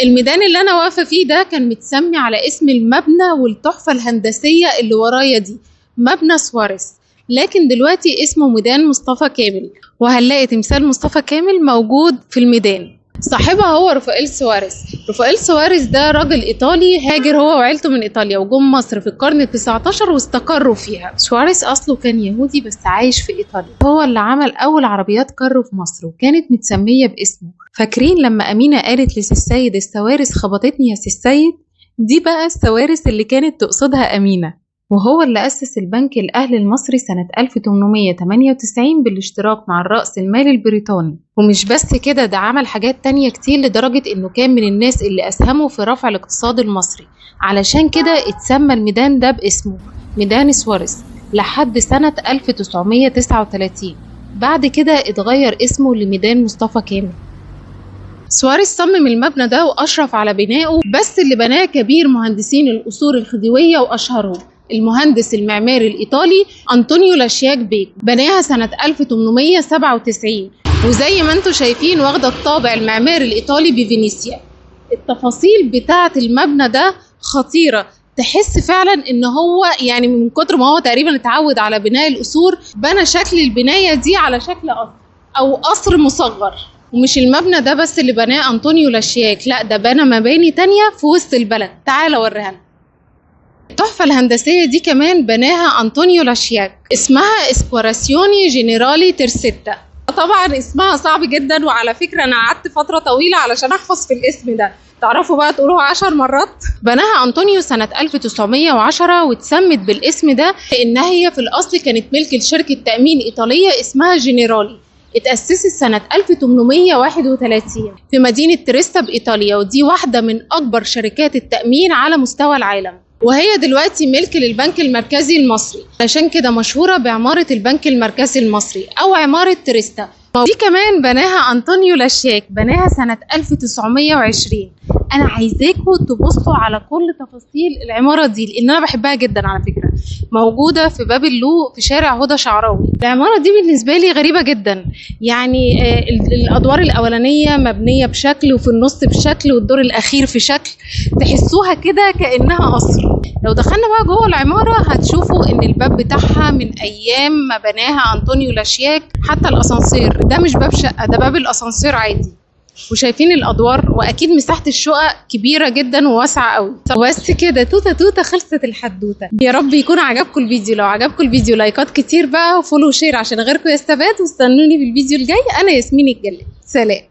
الميدان اللي انا واقفه فيه ده كان متسمي على اسم المبنى والتحفه الهندسيه اللي ورايا دي، مبنى سواريز، لكن دلوقتي اسمه ميدان مصطفى كامل، وهنلاقي تمثال مصطفى كامل موجود في الميدان. صاحبها هو رافائيل سواريز. رافائيل سواريز ده راجل ايطالي هاجر هو وعيلته من ايطاليا وجم مصر في القرن ال19 واستقروا فيها. سواريز اصله كان يهودي بس عايش في ايطاليا. هو اللي عمل اول عربيات كارو في مصر وكانت متسميه باسمه. فاكرين لما امينه قالت للسيد السوارس خبطتني يا السيد؟ دي بقى السوارس اللي كانت تقصدها امينه. وهو اللي أسس البنك الأهلي المصري سنة 1898 بالاشتراك مع الرأس المالي البريطاني. ومش بس كده، ده عمل حاجات تانية كتير لدرجة إنه كان من الناس اللي أسهموا في رفع الاقتصاد المصري. علشان كده اتسمى الميدان ده باسمه، ميدان سواريز، لحد سنة 1939. بعد كده اتغير اسمه لميدان مصطفى كامل. سواريز صمم المبنى ده وأشرف على بنائه، بس اللي بناه كبير مهندسين القصور الخديوية وأشهرهم المهندس المعماري الإيطالي أنطونيو لاشياك بيك. بناها سنة 1897، وزي ما انتم شايفين واخدة الطابع المعماري الإيطالي بفينيسيا. التفاصيل بتاعة المبنى ده خطيرة، تحس فعلا ان هو يعني من كتر ما هو تقريبا اتعود على بناء القصور بنى شكل البناية دي على شكل قصر أو قصر مصغر. ومش المبنى ده بس اللي بناه أنطونيو لاشياك، لا ده بنى مباني تانية في وسط البلد. تعال اوريها لك. التحفة الهندسية دي كمان بناها أنطونيو لاشياك، اسمها اسكوراسيوني جينيرالي ترسيتا. طبعا اسمها صعب جدا، وعلى فكرة أنا قعدت فترة طويلة علشان أحفظ في الاسم ده، تعرفوا بقى تقولوه 10 مرات. بناها أنطونيو سنة 1910 واتسمت بالاسم ده لأنها هي في الأصل كانت ملك لشركة تأمين إيطالية اسمها جينيرالي. اتأسست سنة 1831 في مدينة تريستا بإيطاليا، ودي واحدة من أكبر شركات التأمين على مستوى العالم، وهي دلوقتي ملك للبنك المركزي المصري، عشان كده مشهورة بعمارة البنك المركزي المصري أو عمارة تريستا. دي كمان بناها أنطونيو لاشياك، بناها سنة 1920. أنا عايزاكم تبصوا على كل تفاصيل العمارة دي لأن أنا بحبها جدا على فكرة. موجودة في باب اللوق في شارع هدى شعراوي. العمارة دي بالنسبة لي غريبة جدا، يعني الأدوار الأولانية مبنية بشكل وفي النص بشكل والدور الأخير في شكل، تحسوها كده كأنها قصر. لو دخلنا بقى جوه العمارة هتشوفوا إن الباب بتاعها من أيام ما بناها أنطونيو لاشياك. حتى الأسانسير ده مش باب شقة، ده باب الأسانسير عادي. وشايفين الادوار، واكيد مساحه الشقق كبيره جدا وواسعه قوي. بس كده توته توته خلصت الحدوته. يا رب يكون عجبكم الفيديو. لو عجبكم الفيديو لايكات كتير بقى وفولو وشير عشان غيركم يستفاد، واستنوني في الفيديو الجاي. انا ياسمين الجلاد، سلام.